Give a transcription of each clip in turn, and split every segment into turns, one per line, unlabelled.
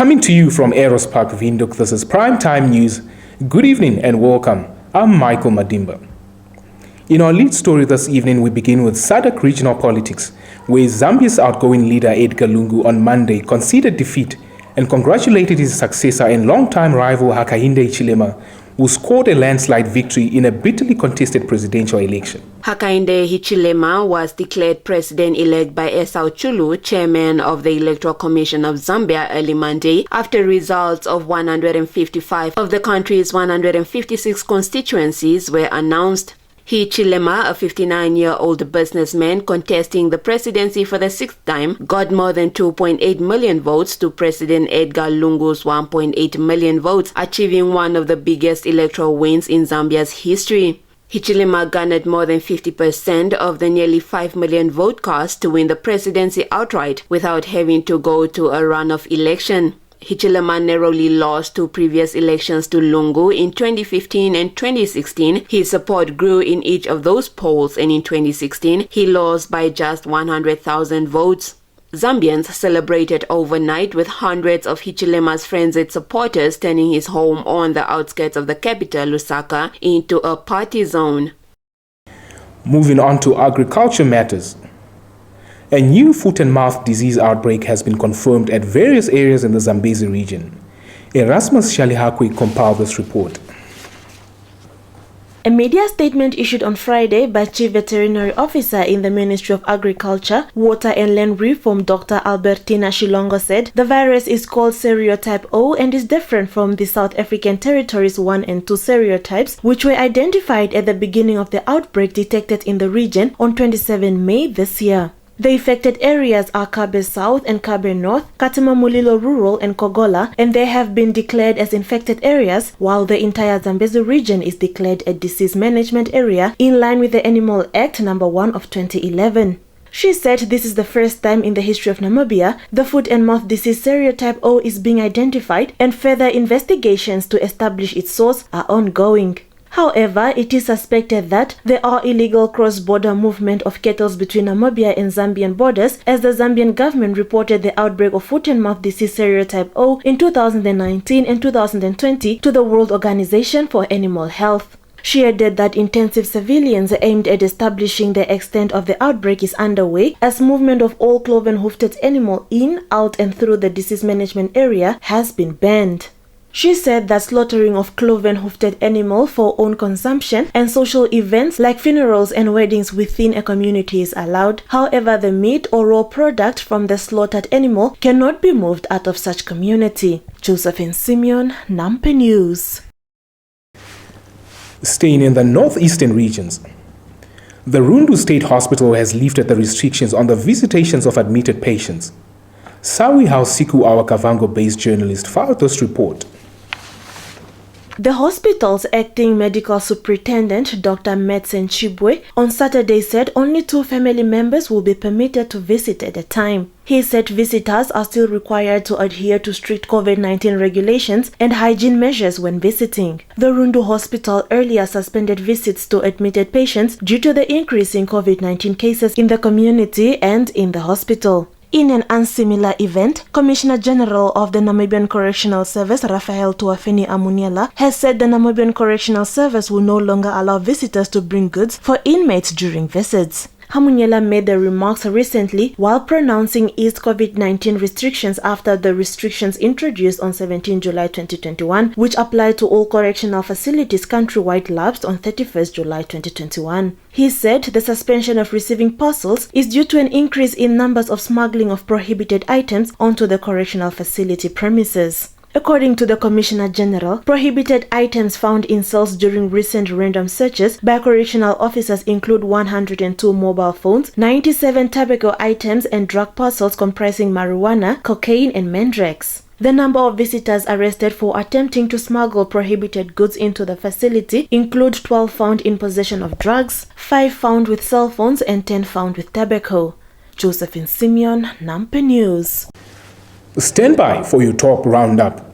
Coming to you from Eros Park, Windhoek, this is Prime Time News. Good evening and welcome. I'm Michael Madimba. In our lead story this evening, we begin with SADC regional politics, where Zambia's outgoing leader Edgar Lungu on Monday conceded defeat and congratulated his successor and longtime rival Hakainde Hichilema, who scored a landslide victory in a bitterly contested presidential election.
Hakainde Hichilema was declared president-elect by Esau Chulu, chairman of the Electoral Commission of Zambia, early Monday, after results of 155 of the country's 156 constituencies were announced. Hichilema, a 59-year-old businessman contesting the presidency for the sixth time, got more than 2.8 million votes to President Edgar Lungu's 1.8 million votes, achieving one of the biggest electoral wins in Zambia's history. Hichilema garnered more than 50% of the nearly 5 million vote cast to win the presidency outright without having to go to a runoff election. Hichilema narrowly lost two previous elections to Lungu in 2015 and 2016. His support grew in each of those polls, and in 2016, he lost by just 100,000 votes. Zambians celebrated overnight with hundreds of Hichilema's friends and supporters turning his home on the outskirts of the capital, Lusaka, into a party zone.
Moving on to agriculture matters. A new foot and mouth disease outbreak has been confirmed at various areas in the Zambezi region. Erasmus Shalihakwe compiled this report.
A media statement issued on Friday by Chief Veterinary Officer in the Ministry of Agriculture, Water and Land Reform, Dr. Albertina Shilongo, said the virus is called serotype O and is different from the South African Territories 1 and 2 serotypes, which were identified at the beginning of the outbreak detected in the region on 27 May this year. The affected areas are Kabe South and Kabe North, Katima-Mulilo Rural and Kogola, and they have been declared as infected areas, while the entire Zambezi region is declared a disease management area in line with the Animal Act No. 1 of 2011. She said this is the first time in the history of Namibia the foot and mouth disease serotype O is being identified, and further investigations to establish its source are ongoing. However, it is suspected that there are illegal cross-border movement of cattle between Namibia and Zambian borders, as the Zambian government reported the outbreak of foot and mouth disease serotype O in 2019 and 2020 to the World Organization for Animal Health. She added that intensive surveillance aimed at establishing the extent of the outbreak is underway, as movement of all cloven-hoofed animal in, out and through the disease management area has been banned. She said that slaughtering of cloven-hoofed animal for own consumption and social events like funerals and weddings within a community is allowed. However, the meat or raw product from the slaughtered animal cannot be moved out of such community. Josephine Simeon, Nampe News.
Staying in the northeastern regions, the Rundu State Hospital has lifted the restrictions on the visitations of admitted patients. Sawi Hausiku, our Kavango-based journalist, filed this report.
The hospital's acting medical superintendent, Dr. Medsen Chibwe, on Saturday said only 2 family members will be permitted to visit at a time. He said visitors are still required to adhere to strict COVID-19 regulations and hygiene measures when visiting. The Rundu Hospital earlier suspended visits to admitted patients due to the increase in COVID-19 cases in the community and in the hospital. In an unsimilar event, Commissioner General of the Namibian Correctional Service, Raphael Tuafeni Amuniela, has said the Namibian Correctional Service will no longer allow visitors to bring goods for inmates during visits. Hamuniela made the remarks recently while pronouncing eased COVID-19 restrictions after the restrictions introduced on 17 July 2021, which applied to all correctional facilities countrywide lapsed on 31st July 2021. He said the suspension of receiving parcels is due to an increase in numbers of smuggling of prohibited items onto the correctional facility premises. According to the Commissioner General, prohibited items found in cells during recent random searches by correctional officers include 102 mobile phones, 97 tobacco items and drug parcels comprising marijuana, cocaine and mandrax. The number of visitors arrested for attempting to smuggle prohibited goods into the facility include 12 found in possession of drugs, 5 found with cell phones and 10 found with tobacco. Josephine Simeon, Nampe News.
Stand by for your top roundup.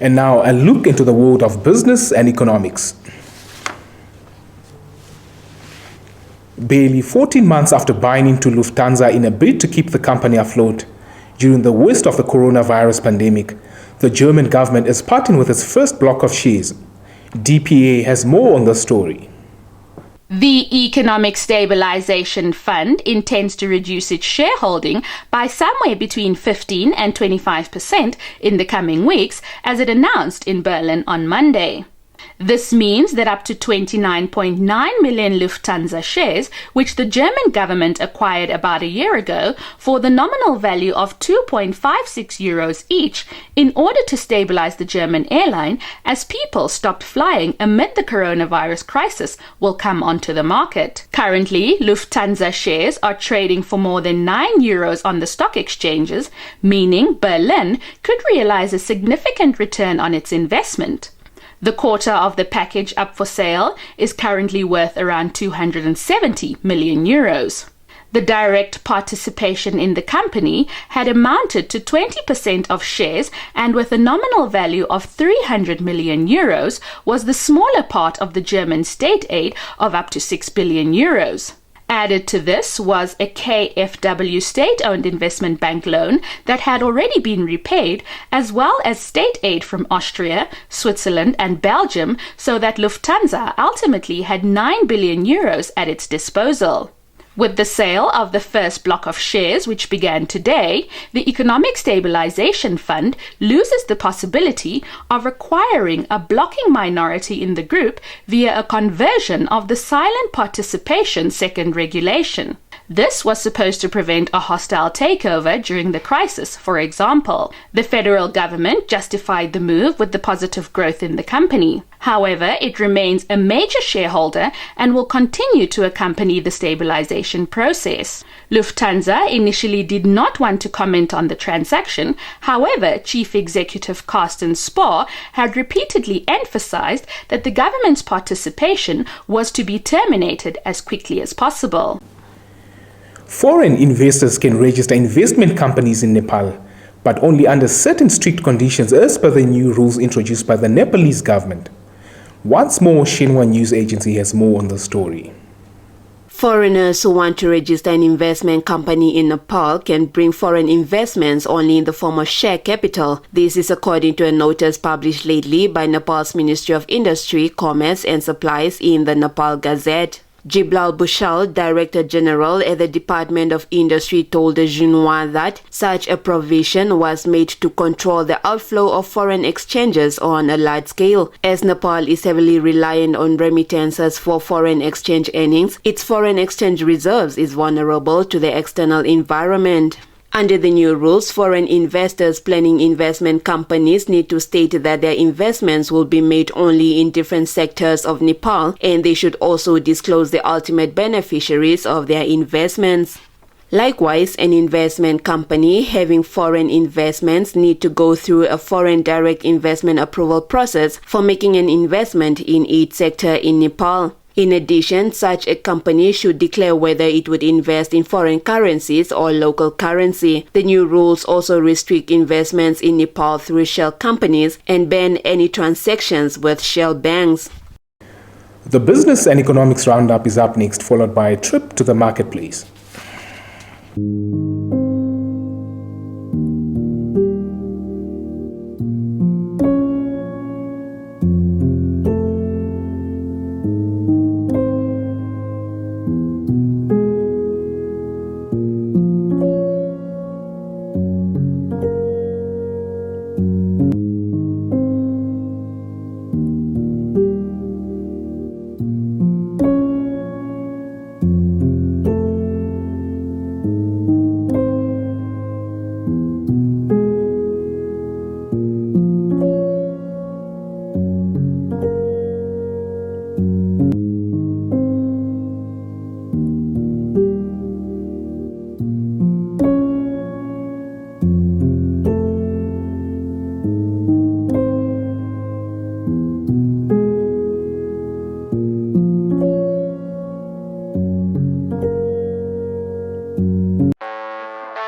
And now a look into the world of business and economics. Barely 14 months after buying into Lufthansa in a bid to keep the company afloat during the worst of the coronavirus pandemic, the German government is parting with its first block of shares. DPA has more on the story.
The Economic Stabilization Fund intends to reduce its shareholding by somewhere between 15 and 25% in the coming weeks, as it announced in Berlin on Monday. This means that up to 29.9 million Lufthansa shares, which the German government acquired about a year ago for the nominal value of 2.56 euros each, in order to stabilize the German airline as people stopped flying amid the coronavirus crisis, will come onto the market. Currently, Lufthansa shares are trading for more than 9 euros on the stock exchanges, meaning Berlin could realize a significant return on its investment. The quarter of the package up for sale is currently worth around 270 million euros. The direct participation in the company had amounted to 20% of shares, and with a nominal value of 300 million euros was the smaller part of the German state aid of up to 6 billion euros. Added to this was a KfW state-owned investment bank loan that had already been repaid, as well as state aid from Austria, Switzerland and Belgium, so that Lufthansa ultimately had 9 billion euros at its disposal. With the sale of the first block of shares, which began today, the Economic Stabilization Fund loses the possibility of acquiring a blocking minority in the group via a conversion of the silent participation second regulation. This was supposed to prevent a hostile takeover during the crisis, for example. The federal government justified the move with the positive growth in the company. However, it remains a major shareholder and will continue to accompany the stabilization process. Lufthansa initially did not want to comment on the transaction. However, Chief Executive Carsten Spohr had repeatedly emphasized that the government's participation was to be terminated as quickly as possible.
Foreign investors can register investment companies in Nepal, but only under certain strict conditions as per the new rules introduced by the Nepalese government. Once more, Xinhua News Agency has more on the story.
Foreigners who want to register an investment company in Nepal can bring foreign investments only in the form of share capital. This is according to a notice published lately by Nepal's Ministry of Industry, Commerce and Supplies in the Nepal Gazette. Jiblal Bushal, Director General at the Department of Industry, told the Xinhua that such a provision was made to control the outflow of foreign exchanges on a large scale. As Nepal is heavily reliant on remittances for foreign exchange earnings, its foreign exchange reserves is vulnerable to the external environment. Under the new rules, foreign investors planning investment companies need to state that their investments will be made only in different sectors of Nepal, and they should also disclose the ultimate beneficiaries of their investments. Likewise, an investment company having foreign investments need to go through a foreign direct investment approval process for making an investment in each sector in Nepal. In addition, such a company should declare whether it would invest in foreign currencies or local currency. The new rules also restrict investments in Nepal through shell companies and ban any transactions with shell banks.
The business and economics roundup is up next, followed by a trip to the marketplace.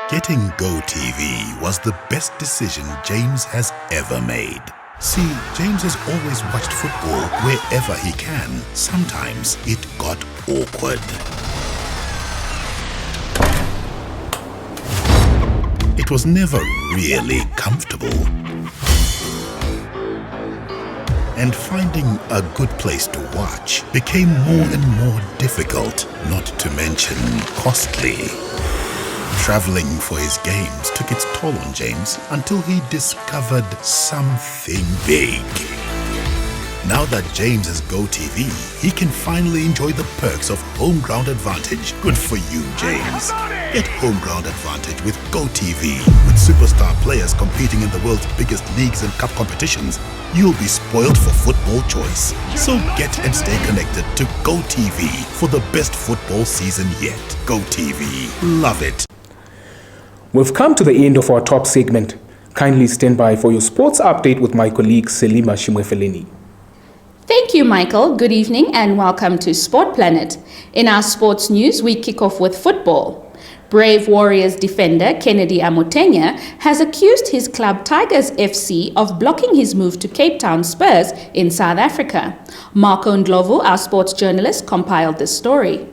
Getting GoTV was the best decision James has ever made. See, James has always watched football wherever he can. Sometimes it got awkward. It was never really comfortable. And finding a good place to watch became more and more difficult, not to mention costly. Traveling for his games took its toll on James until he discovered something big. Now that James has GoTV, he can finally enjoy the perks of home ground advantage. Good for you, James. Get home ground advantage with GoTV. With superstar players competing in the world's biggest leagues and cup competitions, you'll be spoiled for football choice. So get and stay connected to GoTV for the best football season yet. GoTV. Love it.
We've come to the end of our top segment. Kindly stand by for your sports update with my colleague Selima Shimwefeleni.
Thank you, Michael. Good evening and welcome to Sport Planet. In our sports news, we kick off with football. Brave Warriors defender Kennedy Amutenya has accused his club Tigers FC of blocking his move to Cape Town Spurs in South Africa. Marco Ndlovu, our sports journalist, compiled this story.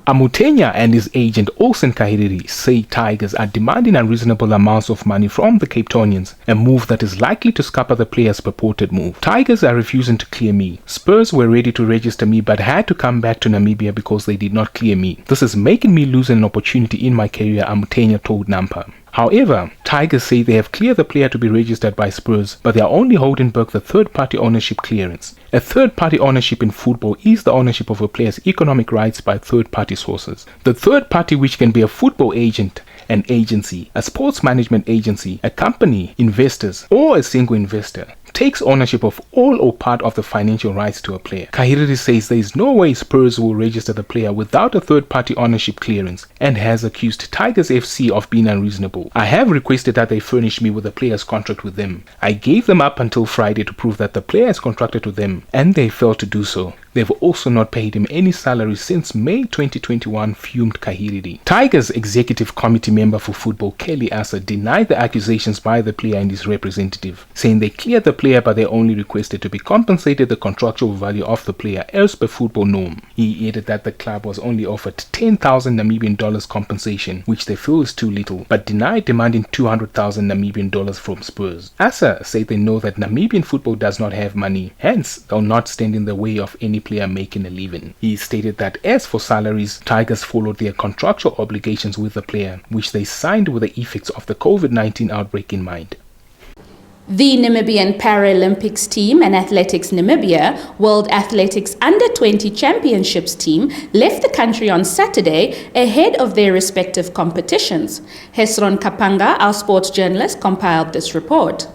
Amutenya and his agent Olsen Kahiriri say Tigers are demanding unreasonable amounts of money from the Cape Townians, a move that is likely to scupper the player's purported move. Tigers are refusing to clear me. Spurs were ready to register me but had to come back to Namibia because they did not clear me. This is making me lose an opportunity in my career, Amutenya told Nampa. However, Tigers say they have cleared the player to be registered by Spurs, but they are only holding back the third-party ownership clearance. A third-party ownership in football is the ownership of a player's economic rights by third-party sources. The third party, which can be a football agent, an agency, a sports management agency, a company, investors, or a single investor, takes ownership of all or part of the financial rights to a player. Kahiriri says there is no way Spurs will register the player without a third-party ownership clearance and has accused Tigers FC of being unreasonable. I have requested that they furnish me with a player's contract with them. I gave them up until Friday to prove that the player is contracted to them, and they failed to do so. They've also not paid him any salary since May 2021, fumed Kahiriri. Tigers Executive Committee member for football Kelly Asa denied the accusations by the player and his representative, saying they cleared the player but they only requested to be compensated the contractual value of the player as per football norm. He added that the club was only offered 10,000 Namibian dollars compensation, which they feel is too little, but denied demanding 200,000 Namibian dollars from Spurs. Asa said they know that Namibian football does not have money, hence they'll not stand in the way of any player making a living. He stated that as for salaries, Tigers followed their contractual obligations with the player, which they signed with the effects of the COVID-19 outbreak in mind.
The Namibian Paralympics team and Athletics Namibia World Athletics Under-20 Championships team left the country on Saturday ahead of their respective competitions. Hesron Kapanga, our sports journalist, compiled this report.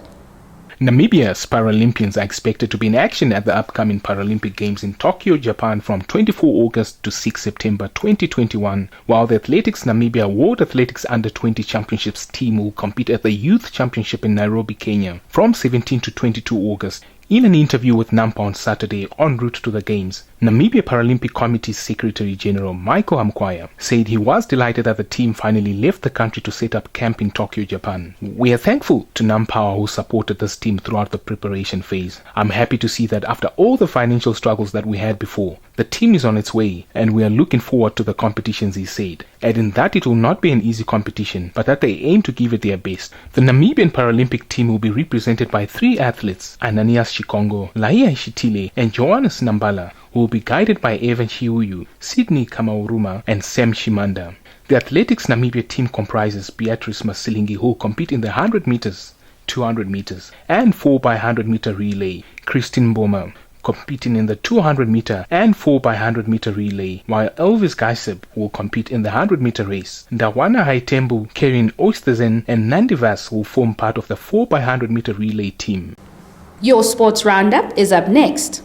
Namibia's Paralympians are expected to be in action at the upcoming Paralympic Games in Tokyo, Japan from 24 August to 6 September 2021, while the Athletics Namibia World Athletics Under-20 Championships team will compete at the Youth Championship in Nairobi, Kenya from 17 to 22 August. In an interview with Nampa on Saturday en route to the Games, Namibia Paralympic Committee's Secretary General Michael Amkwaya said he was delighted that the team finally left the country to set up camp in Tokyo, Japan. We are thankful to Nampa who supported this team throughout the preparation phase. I'm happy to see that after all the financial struggles that we had before, the team is on its way and we are looking forward to the competitions, he said, adding that it will not be an easy competition, but that they aim to give it their best. The Namibian Paralympic team will be represented by 3 athletes, Ananias Chikongo, Lahia Shitile, and Johannes Nambala, who will be guided by Evan Chiuyu, Sydney Kamauruma, and Sam Shimanda. The Athletics Namibia team comprises Beatrice Masilingi, who will compete in the 100 meters, 200 meters, and 4x100 meter relay, Christine Boma, competing in the 200 meter and 4x100 meter relay, while Elvis Gaiseb will compete in the 100 meter race. Dawana Haitembu, Karen Oysterzen, and Nandivas will form part of the 4x100 meter relay team.
Your sports roundup is up next.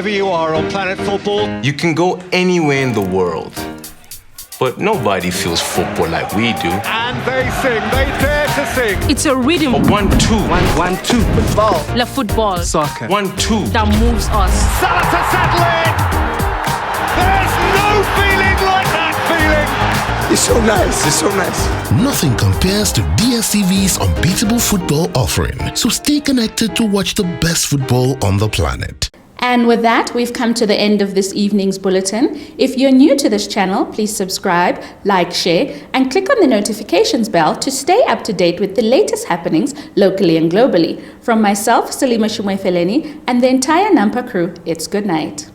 wherever you are on planet football.
You can go anywhere in the world, but nobody feels football like we do.
And they sing, they dare to sing.
It's a rhythm.
1-2.
1-2. Football.
La football.
Soccer.
1-2.
That moves us.
Salah to settle it. There's no feeling like that feeling.
It's so nice. It's so nice.
Nothing compares to DSTV's unbeatable football offering. So stay connected to watch the best football on the planet.
And with that, we've come to the end of this evening's bulletin. If you're new to this channel, please subscribe, like, share, and click on the notifications bell to stay up to date with the latest happenings locally and globally. From myself, Salima Shumwefeleni, and the entire Nampa crew, it's good night.